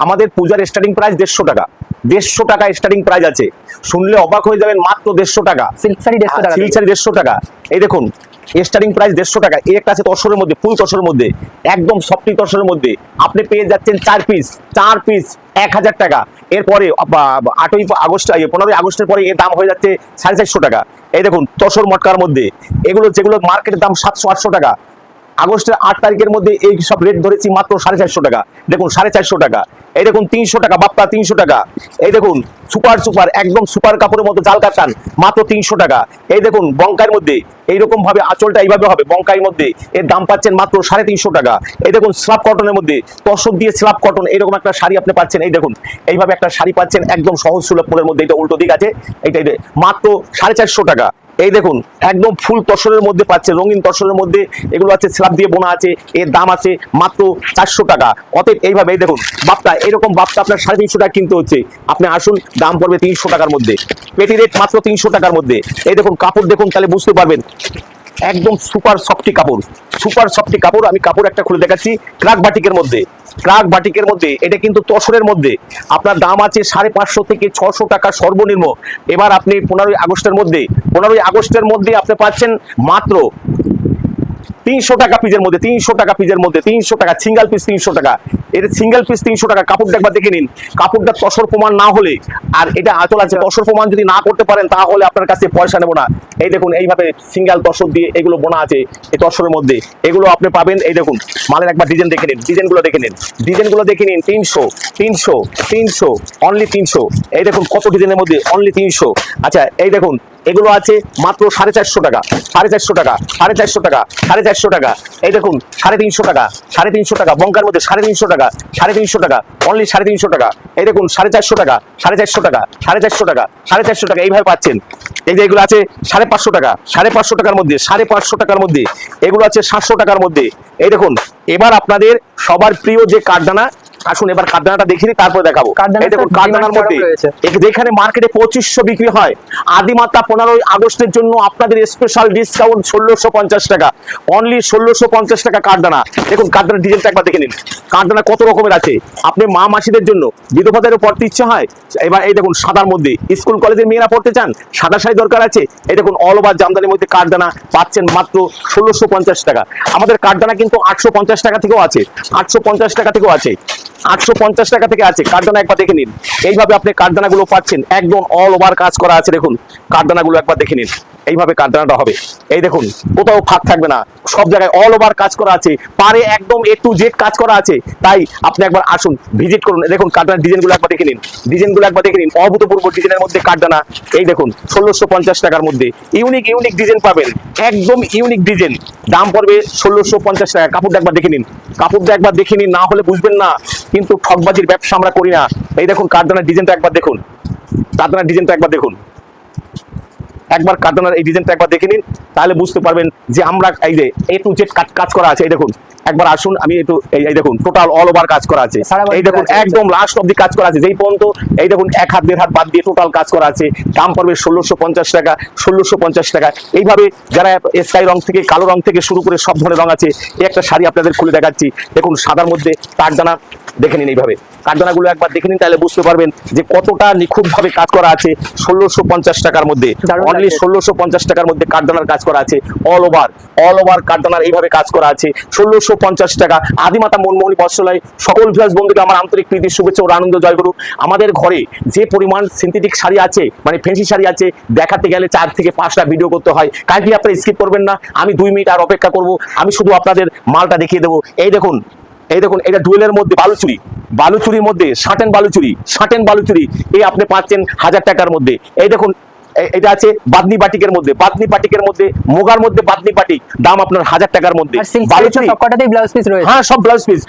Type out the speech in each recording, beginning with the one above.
আমাদের পূজার starting price 150 টাকা। 150 টাকা স্টার্টিং প্রাইস আছে, শুনলে অবাক হয়ে যাবেন, মাত্র 150 টাকা। সিল্ক শাড়ি 150 টাকা, সিল্ক শাড়ি 150 টাকা। এই দেখুন স্টার্টিং প্রাইস 150 টাকা। এই একটা আছে তসরের মধ্যে, ফুল তসরের মধ্যে, একদম সফটি তসরের মধ্যে, আপনি পেয়ে যাচ্ছেন 4 পিস 1000 টাকা। এরপরে 8ই আগস্ট 15ই আগস্টের পরে এর দাম হয়ে যাচ্ছে 450 টাকা। এই দেখুন তসর মটকার মধ্যে, এগুলো যেগুলো মার্কেটের দাম 700-800 টাকা, আগস্টের 8 তারিখের মধ্যে এই সব রেট ধরেছি মাত্র 450 টাকা। দেখুন 450 টাকা। এই দেখুন 300 টাকা বাপ্পা, 300 টাকা। এই দেখুন সুপার একদম সুপার কাপড়ের মতো জাল কাতান, মাত্র 300 টাকা। এই দেখুন বঙ্কাইয়ের মধ্যে এইরকম ভাবে আঁচলটা এইভাবে হবে, বঙ্কাইয়ের মধ্যে এর দাম পাচ্ছেন মাত্র 350 টাকা। এই দেখুন স্ল্যাব কটনের মধ্যে, তসর দিয়ে স্ল্যাব কটন, এরকম একটা শাড়ি আপনি পাচ্ছেন। এই দেখুন এইভাবে একটা শাড়ি পাচ্ছেন একদম সহজ সুলভ মূল্যের মধ্যে, এটা উল্টো দিক আছে, এইটা মাত্র 450 টাকা। এই দেখুন একদম ফুল তসরের মধ্যে পাচ্ছে, রঙিন তসরের মধ্যে, এগুলো আছে স্ল্যাব দিয়ে বোনা আছে, এর দাম আছে মাত্র 400 টাকা। অতএব এইভাবে এই দেখুন বাপ্তা, এরকম বাপ্তা আপনার 350 টাকা কিনতে হচ্ছে, আপনি আসুন দাম পড়বে 300 টাকার মধ্যে, পেটি রেট মাত্র 300 টাকার মধ্যে। এই দেখুন কাপড় দেখুন, তাহলে বুঝতে পারবেন একদম সুপার সফটি কাপড়, সুপার সফটি কাপড়। আমি কাপড় একটা খুলে দেখাচ্ছি, ক্রাক বাটিকের মধ্যে, ক্রাক বাটিকের মধ্যে, এটা কিন্তু তসরের মধ্যে, আপনার দাম আছে 550 থেকে 600 টাকা সর্বনিম্ন। এবার আপনি 15ই আগস্টের মধ্যে আপনি পাচ্ছেন মাত্র 300 টাকা পিসের মধ্যে, 300 টাকা পিসের মধ্যে, 300 টাকা সিঙ্গেল পিস, 300 টাকা। এটা সিঙ্গেল পিস 300 টাকা। কাপড়টা একবার দেখে নিন, কাপড়টা তসর প্রমাণ না হলে, আর এটা আঁচল আছে, তসর প্রমাণ যদি না করতে পারেন তাহলে আপনার কাছে পয়সা নেব না। এই দেখুন এইভাবে সিঙ্গেল তসর দিয়ে এগুলো বোনা আছে এই তসরের মধ্যে, এগুলো আপনি পাবেন। এই দেখুন মালের একবার ডিজাইন দেখে নিন, ডিজাইনগুলো দেখে নিন, ডিজাইনগুলো দেখে নিন। 300 300 300 অনলি 300। এই দেখুন কত ডিজাইনের মধ্যে অনলি 300। আচ্ছা এই দেখুন এগুলো আছে মাত্র 450 টাকা, 450 টাকা, 450 টাকা, 450 টাকা। এই দেখুন 350 টাকা, 350 টাকা বঙ্কার মধ্যে, 350 টাকা, 350 টাকা অনলি 350 টাকা। এই দেখুন 450 টাকা, 450 টাকা, 450 টাকা, 450 টাকা, এইভাবে পাচ্ছেন। এই যে এগুলো আছে 550 টাকা, 550 টাকার মধ্যে, 550 টাকার মধ্যে, এগুলো আছে 700 টাকার মধ্যে। এই দেখুন এবার আপনাদের সবার প্রিয় যে কাঠদানা, আসুন এবার কাঠদানাটা দেখিনি তারপর দেখাবো। এই দেখুন কাঠদানার মধ্যে যেখানে মার্কেটে 2500 বিক্রি হয়, আদিমাত্রা 15ই আগস্টের জন্য আপনাদের স্পেশাল ডিসকাউন্ট 1650 টাকা, অনলি 1650 টাকা কাঠদানা। দেখুন কাঠদানার ডিজাইনটা একবার দেখে নিন, কাঠদানা কত রকমের আছে। আপনি মা মাসিদের জন্য, বিধবাদেরও পড়তে ইচ্ছে হয়, এবার এই দেখুন সাদার মধ্যে, স্কুল কলেজের মেয়েরা পড়তে চান, সাদা শাড়ি দরকার আছে, এই দেখুন অল ওভার জামদানির মধ্যে কাঠদানা পাচ্ছেন মাত্র 1650 টাকা। আমাদের কাঠদানা কিন্তু 850 টাকা থেকেও আছে, 850 টাকা থেকেও আছে, 850 টাকা থেকে আছে। কাঠদানা একবার দেখে নিন, এইভাবে আপনি কাঠদানাগুলো পাচ্ছেন একদম অল ওভার কাজ করা আছে। দেখুন কাঠদানাগুলো একবার দেখে নিন, এইভাবে কাঠদানাটা হবে। এই দেখুন কোথাও ফাঁক থাকবে না, সব জায়গায় অল ওভার কাজ করা আছে, পারে একদম A to Z কাজ করা আছে। তাই আপনি একবার আসুন, ভিজিট করুন। দেখুন কাঠদানার ডিজাইনগুলো একবার দেখে নিন, ডিজাইনগুলো একবার দেখে নিন, অভূতপূর্ব ডিজাইনের মধ্যে কাঠদানা। এই দেখুন 1650 টাকার মধ্যে ইউনিক ইউনিক ডিজাইন পাবেন, একদম ইউনিক ডিজাইন, দাম পড়বে 1650 টাকা। কাপড়টা একবার দেখে নিন, কাপড়টা একবার দেখে নিন, না হলে বুঝবেন না, কিন্তু ঠকবাজির ব্যবসা আমরা করি না। এই দেখুন কাঠদানার ডিজাইনটা একবার দেখুন, কাঠদানার ডিজাইনটা একবার দেখুন, একবার কাঠদানার এই ডিজাইনটা একবার দেখে নিন, তাহলে বুঝতে পারবেন যে আমরা এই যে A to Z কাজ করা আছে। এই দেখুন একবার আসুন, আমি একটু এই দেখুন টোটাল অল ওভার কাজ করা আছে। এই দেখুন একদম লাস্ট অবধি কাজ করা আছে, যেই পর্যন্ত এই দেখুন 1 হাত 1.5 হাত বাদ দিয়ে টোটাল কাজ করা আছে। দাম পড়বে 1650 টাকা, 1650 টাকা। এইভাবে যারা স্কাই রং থেকে কালো রং থেকে শুরু করে সব ধরনের রং আছে, এই একটা শাড়ি আপনাদের খুলে দেখাচ্ছি। দেখুন সাদার মধ্যে কাঠদানা দেখে নিন, এইভাবে কাঠদানাগুলো একবার দেখে নিন, তাহলে বুঝতে পারবেন যে কতটা নিখুঁতভাবে কাজ করা আছে। 1650 টাকার মধ্যে, অনলি 1650 টাকার মধ্যে কাঠদানার কাজ করা আছে, অল ওভার কাঠদানার এইভাবে কাজ করা আছে 1650 টাকা। আদিমাতা মনমোহনী বস্ত্রালয় সকল ভিউয়ার্স বন্ধুকে আমার আন্তরিক প্রীতি শুভেচ্ছা ও আনন্দ জয় করুক। আমাদের ঘরে যে পরিমাণ সিনথেটিক শাড়ি আছে, মানে ফ্যান্সি শাড়ি আছে, দেখাতে গেলে 4 থেকে 5টা ভিডিও করতে হয়। কালকে আপনারা স্কিপ করবেন না, আমি 2 মিনিট আর অপেক্ষা করব, আমি শুধু আপনাদের মালটা দেখিয়ে দেবো। এই দেখুন এটা ডুয়েলের মধ্যে বালুচুরি, বালুচুরির মধ্যে শাটেন বালুচুরি, এই আপনি পাচ্ছেন 1000 টাকার মধ্যে। এই দেখুন এটা আছে বাদনি বাটিকের মধ্যে, মোগার মধ্যে বাদনি বাটিক, দাম আপনার 1000 টাকার মধ্যে। বালুচুরি সবকটাতেই ব্লাউজ পিস রয়েছে, হ্যাঁ সব ব্লাউজ পিস।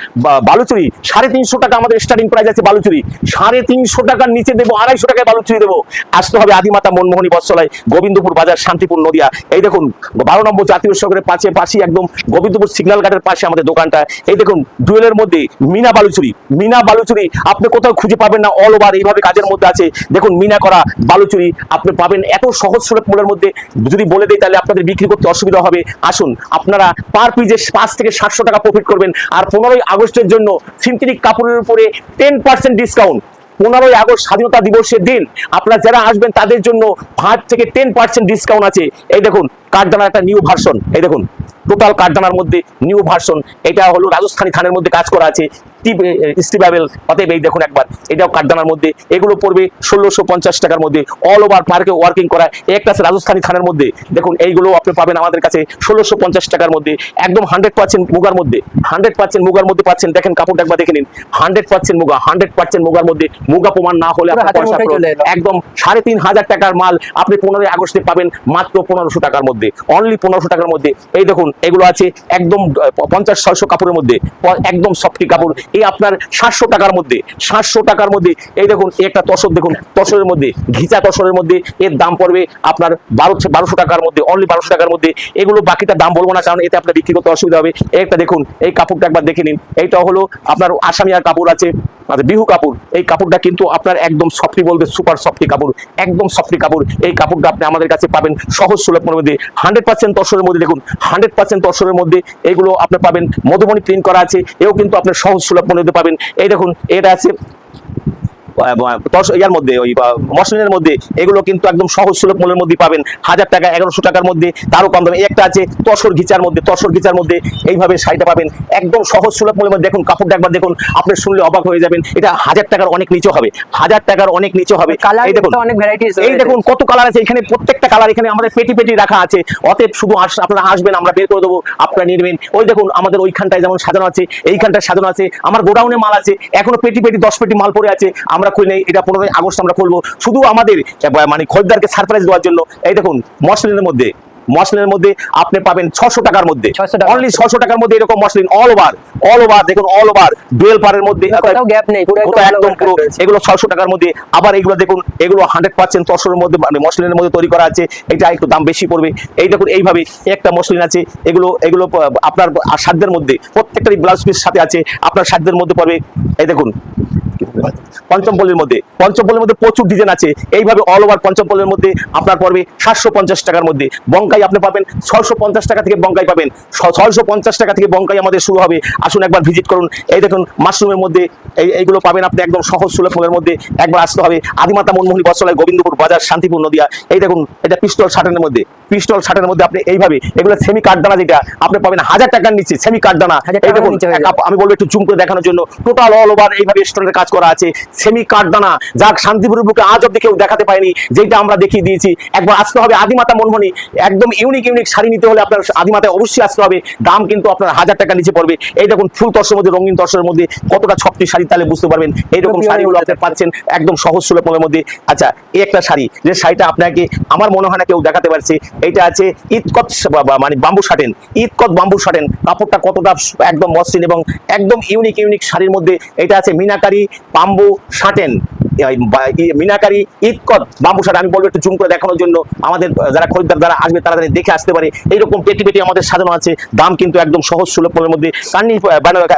বালুচুরি 350 টাকা আমাদের স্টার্টিং প্রাইস আছে। বালুচুরি 350 টাকার নিচে দেবো, 250 টাকায় বালুচুরি দেবো। আসতে হবে আদিমাতা মনমোহনী বস্ত্রালয়, গোবিন্দপুর বাজার, শান্তিপুর, নদিয়া। এই দেখুন 12 নম্বর জাতীয় সড়কের পাশে একদম গোবিন্দপুর সিগন্যাল ঘাটের পাশে আমাদের দোকানটা। এই দেখুন ডুয়েলের মধ্যে মিনা বালুচুরি আপনি কোথাও খুঁজে পাবেন না, অল ওভার এইভাবে কাজের মধ্যে আছে। দেখুন মিনা করা বালুচুরি আপনি পাবেন পাবেন এত সহজ সুলভ মূল্যের মধ্যে। যদি বলে দেই তাহলে আপনাদের বিক্রি করতে অসুবিধা হবে। আসুন, আপনারা পার পিসে 5 থেকে 700 টাকা প্রফিট করবেন। আর 15ই আগস্টের জন্য সিনথেটিক কাপড়ের উপরে 10% ডিসকাউন্ট। 15ই আগস্ট স্বাধীনতা দিবসের দিন আপনারা যারা আসবেন তাদের জন্য 5 থেকে 10% ডিসকাউন্ট আছে। এই দেখুন কাঠদানার একটা নিউ ভার্সন, এই দেখুন টোটাল কাঠদানার মধ্যে নিউ ভার্সন। এটা হলো রাজস্থানী থানের মধ্যে কাজ করা আছে, স্টিবাবেল। অতএব এই দেখুন একবার, এটাও কাঠদানার মধ্যে। এগুলো পড়বে 1650 টাকার মধ্যে। অল ওভার পার্কে ওয়ার্কিং করা। একটা আছে রাজস্থানী থানের মধ্যে, দেখুন এইগুলো আপনি পাবেন আমাদের কাছে 1650 টাকার মধ্যে। একদম 100% মুগার মধ্যে, 100% মুগার মধ্যে পাচ্ছেন। দেখেন কাপড়টা একবার দেখে নিন, 100% মুগা, 100% মুগার মধ্যে। মুগা প্রমাণ না হলে একদম 3500 টাকার মাল আপনি 15ই আগস্টে পাবেন মাত্র 1500 টাকার মধ্যে, অনলি 1500 টাকার মধ্যে। এই দেখুন এগুলো আছে একদম 50-600 কাপড়ের মধ্যে, একদম সফটি কাপড়। এই আপনার 700 টাকার মধ্যে, 700 টাকার মধ্যে। এই দেখুন একটা তসর, দেখুন তসরের মধ্যে, ঘিচা তসরের মধ্যে এর দাম পড়বে আপনার 1200 টাকার মধ্যে, অনলি 1200 টাকার মধ্যে। এগুলো বাকিটা দাম বলবো না, কারণ এতে আপনার বিক্রি করতে অসুবিধা হবে। একটা দেখুন এই কাপড়টা একবার দেখে নিন, এইটা হলো আপনার আসামিয়ার কাপড় আছে, বিহু কাপড়। এই কাপড়টা কিন্তু আপনার একদম সফটি, বলতে সুপার সফটি কাপড়, একদম সফটি কাপড়। এই কাপড়টা আপনি আমাদের কাছে পাবেন সহজ সুলভ মধ্যে, 100% তসরের মধ্যে। দেখুন 100% তসরের মধ্যে এগুলো আপনি পাবেন। মধুবনী প্রিন্ট করা আছে, এও কিন্তু আপনার সহজ সুলভ মধ্যে পাবেন। এই দেখুন এটা আছে ইয়ার মধ্যে, ওই মসলিনের মধ্যে। এগুলো কিন্তু একদম সহজ সুলভ মূল্যের মধ্যে পাবেন, 1000 টাকা 1100 টাকার মধ্যে, তারও কম দামে। একটা আছে তসর ঘিচার মধ্যে, তসর ঘিচার মধ্যে এইভাবে শাড়িটা পাবেন একদম সহজ সুলভ মূল্যের মধ্যে। দেখুন কাপড়টা একবার দেখুন, আপনি শুনলে অবাক হয়ে যাবেন। এটা 1000 টাকার অনেক নিচে হবে, 1000 টাকার অনেক নিচে হবে। এই দেখুন অনেক ভ্যারাইটিস, এই দেখুন কত কালার আছে এখানে, প্রত্যেকটা কালার এখানে আমাদের পেটি পেটি রাখা আছে। অতএব শুধু আপনারা আসবেন, আমরা বের করে দেবো, আপনারা নিবেন। ওই দেখুন আমাদের ওইখানটায় যেমন সাজানো আছে, এইখানটায় সাজানো আছে। আমার গোডাউনে মাল আছে এখনো পেটি পেটি 10 পেটি মাল পড়ে আছে, আমরা খুলে এটা 15ই আগস্ট আমরা খুলবো শুধু আমাদের মানে খরিদ্দারকে সারপ্রাইজ দেওয়ার জন্য। এই দেখুন মসলিনের মধ্যে, মসলিনের মধ্যে আপনি পাবেন 600 টাকার মধ্যে, অনলি 600 টাকার মধ্যে এরকম মসলিন অল ওভার। দেখুন অল ওভার ডুয়েল পারের মধ্যে, কোথাও গ্যাপ নেই, পুরো একদম পুরো। এগুলো 600 টাকার মধ্যে। আবার এগুলো দেখুন, এগুলো 100% তসরের মধ্যে, মানে মসলিনের মধ্যে তৈরি করা আছে। এটা একটু দাম বেশি পড়বে। এই দেখুন এইভাবে একটা মসলিন আছে, এগুলো আপনার সাধ্যের মধ্যে, প্রত্যেকটারই ব্লাউজ পিস সাথে আছে, আপনার সাধ্যের মধ্যে পড়বে। এই দেখুন পঞ্চমপল্লির মধ্যে, পঞ্চমপল্লির মধ্যে প্রচুর ডিজাইন আছে। এইভাবে অল ওভার পঞ্চমপল্লির মধ্যে আপনার পড়বে 750 টাকার মধ্যে। বঙ্কাই আপনি পাবেন 650 টাকা থেকে, বঙ্কাই পাবেন 650 টাকা থেকে বঙ্কাই আমাদের শুরু হবে। আসুন একবার ভিজিট করুন। এই দেখুন মাশরুমের মধ্যে এইগুলো পাবেন আপনি একদম সহজ সুলভ মূল্যের মধ্যে। একবার আসতে হবে আদিমাতা মনমোহনী বস্ত্রালয়, গোবিন্দপুর বাজার, শান্তিপুর নদিয়া। এই দেখুন এটা পিস্তল শার্টের মধ্যে, পিস্তল শার্টের মধ্যে আপনি এইভাবে এগুলো সেমি কাঠদানা, যেটা আপনি পাবেন 1000 টাকার নিচে সেমি কাঠদানা। এই দেখুন আমি বলবো একটু জুম করে দেখানোর জন্য, টোটাল অল ওভার এইভাবে স্টোনের কাজ করা আছে, সেমি কাঠদানা, যা শান্তিপুরের বুকে আজ অব্দি কেউ দেখাতে পায়নি, যেটা আমরা দেখিয়ে দিয়েছি। একবার আসতে হবে আদিমাতা মনমোহনী। একদম ইউনিক শাড়ি নিতে হলে আপনার আদিমাতায় অবশ্যই আসতে হবে। দাম কিন্তু আপনার 1000 টাকার নিচে পড়বে। এই দেখুন ফুল তসরের মধ্যে, রঙিন তসরের মধ্যে কতটা ছপটি শাড়ি, তাহলে বুঝতে পারবেন। এইরকম শাড়িগুলো আপনি পাচ্ছেন একদম সহজ সুলভ মূল্যের মধ্যে। আচ্ছা এই একটা শাড়ি, যে শাড়িটা আপনাকে আমার মনে হয় না কেউ দেখাতে পারছে, এইটা আছে ইতকত, মানে বাম্বু শার্টেন, ইতকত বাম্বু শার্টেন। কাপড়টা কতটা একদম মসৃণ এবং একদম ইউনিক শাড়ির মধ্যে। এটা আছে meenakari bamboo শার্টেন, meenakari ইতকত bamboo shirt. আমি বলবো একটু জুম করে দেখানোর জন্য, আমাদের যারা খরিদ্দার যারা আসবে তারা দেখে আসতে পারে। এইরকম পেটি পেটি আমাদের সাজানো আছে, দাম কিন্তু একদম সহজ সুলভ মূল্যের মধ্যে।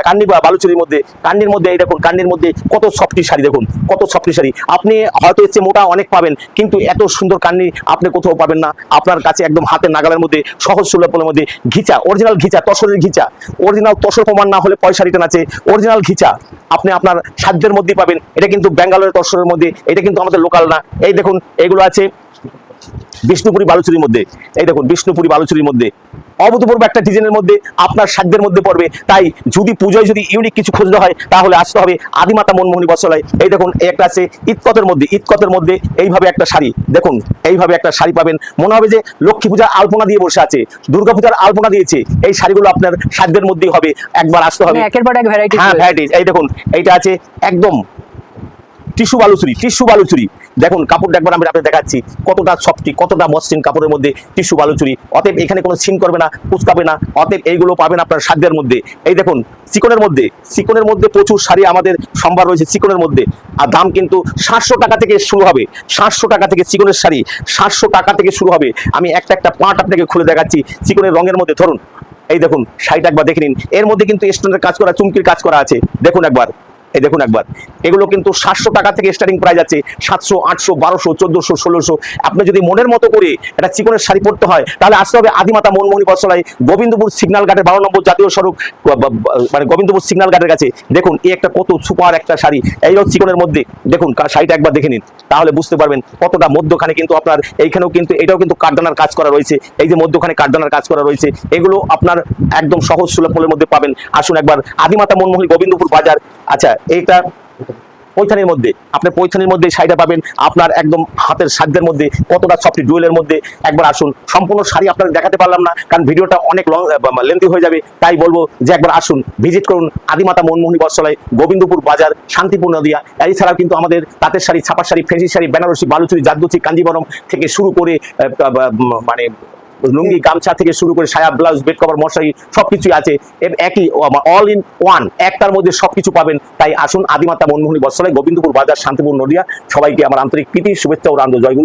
কান্নি বালুচুরির মধ্যে, কান্নির মধ্যে এই দেখুন, কান্নির মধ্যে কত সফটি শাড়ি, দেখুন কত সফটি শাড়ি। আপনি হয়তো এর চেয়ে মোটা অনেক পাবেন, কিন্তু এত সুন্দর কান্নি আপনি কোথাও পাবেন না। আপনার কাছে একদম হাতের নাগালের মধ্যে, সহজ সুলভ মূল্যের মধ্যে। ঘিচা, অরিজিনাল ঘিচা, তসরের ঘিচা, অরিজিনাল তসর প্রমাণ না হলে পয়সা রিটার্ন আছে। অরিজিনাল ঘিচা আপনি আপনার সাধ্যের মধ্যেই পাবেন। এটা কিন্তু ব্যাঙ্গালোরের তসরের মধ্যে, এটা কিন্তু আমাদের লোকাল না। এই দেখুন এগুলো আছে বিষ্ণুপুরি বালুচুরির মধ্যে। এই দেখুন বিষ্ণুপুরি বালুচুরির মধ্যে অভূতপূর্ব একটা ডিজাইনের মধ্যে, আপনার সাধ্যের মধ্যে পড়বে। তাই যদি পুজোয় যদি ইউনিক কিছু খুঁজতে হয় তাহলে আসতে হবে আদিমাতা মনমোহনী বস্ত্রালয়। এই দেখুন একটা আছে ইতকতের মধ্যে, ইতকতের মধ্যে এইভাবে একটা শাড়ি, দেখুন এইভাবে একটা শাড়ি পাবেন। মনে হবে যে লক্ষ্মী পূজার আলপনা দিয়ে বসে আছে, দুর্গা পূজার আলপনা দিয়েছে। এই শাড়িগুলো আপনার সাধ্যের মধ্যেই হবে, একবার আসতে হবে। একের পর এক ভ্যারাইটি, হ্যাঁ ভ্যারাইটিস। এই দেখুন এইটা আছে একদম টিস্যু বালুচুরি, টিস্যু বালুচুরি। দেখুন কাপড়টা একবার আমি আপনাকে দেখাচ্ছি, কতটা সফটি, কতটা মসৃণ কাপড়ের মধ্যে টিস্যু বালুচুরি। অতএব এখানে কোনো সিন করবে না, কুচকাবে না। অতএব এইগুলো পাবেন আপনার সাধ্যের মধ্যে। এই দেখুন চিকনের মধ্যে, চিকনের মধ্যে প্রচুর শাড়ি আমাদের সম্ভার রয়েছে চিকনের মধ্যে। আর দাম কিন্তু 700 টাকা থেকে শুরু হবে, 700 টাকা থেকে চিকনের শাড়ি 700 টাকা থেকে শুরু হবে। আমি একটা পার্ট আপনাকে খুলে দেখাচ্ছি চিকনের রঙের মধ্যে। ধরুন এই দেখুন শাড়িটা একবার দেখে নিন, এর মধ্যে কিন্তু স্টোনের কাজ করা, চুমকির কাজ করা আছে। দেখুন একবার এই দেখুন একবার, এগুলো কিন্তু 700 টাকা থেকে স্টার্টিং প্রাইস আছে, 700, 800, 1200, 1400, 1600। আপনি যদি মনের মতো করে একটা চিকনের শাড়ি পরতে হয় তাহলে আসতে হবে আদিমাতা মনমোহনী বস্ত্রালয়, গোবিন্দপুর সিগন্যাল ঘাটের 12 নম্বর জাতীয় সড়ক, মানে গোবিন্দপুর সিগন্যাল ঘাটের কাছে। দেখুন এই একটা কত সুপার একটা শাড়ি, এই চিকনের মধ্যে দেখুন শাড়িটা একবার দেখে নিন, তাহলে বুঝতে পারবেন কতটা। মধ্যখানে কিন্তু আপনার এইখানেও কিন্তু এটাও কিন্তু কাঠদানার কাজ করা রয়েছে, এই যে মধ্যখানে কাঠদানার কাজ করা রয়েছে, এগুলো আপনার একদম সহজ সুলভ মূল্যের মধ্যে পাবেন। আসুন একবার আদিমাতা মনমোহনী গোবিন্দপুর বাজার। আচ্ছা, এইটা পৈথানির মধ্যে, আপনি পৈথানির মধ্যে শাড়িটা পাবেন আপনার একদম হাতের সাধ্যের মধ্যে, কতটা সফট ডুয়েলের মধ্যে। একবার আসুন, সম্পূর্ণ শাড়ি আপনাদের দেখাতে পারলাম না কারণ ভিডিওটা অনেক লেন্থি হয়ে যাবে, তাই বলবো যে একবার আসুন, ভিজিট করুন আদিমাতা মনমোহনী বস্ত্রালয়, গোবিন্দপুর বাজার, শান্তিপুর নদিয়া। এছাড়াও কিন্তু আমাদের তাঁতের শাড়ি, ছাপার শাড়ি, ফেন্সি শাড়ি, বেনারসি, বালুচুরি, জারদুচি, কাঞ্জিবরম থেকে শুরু করে মানে লুঙ্গি, গামছা থেকে শুরু করে সায়া, ব্লাউজ, বেড কভার, মশারি সবকিছুই আছে। একই অল ইন ওয়ান, একটার মধ্যে সবকিছু পাবেন। তাই আসুন আদিমাতা মনমোহনী বস্ত্রালয়, গোবিন্দপুর বাজার, শান্তিপুর নদিয়া। সবাইকে আমার আন্তরিক প্রীতি, শুভেচ্ছা ও আনন্দ। জয়গুরু।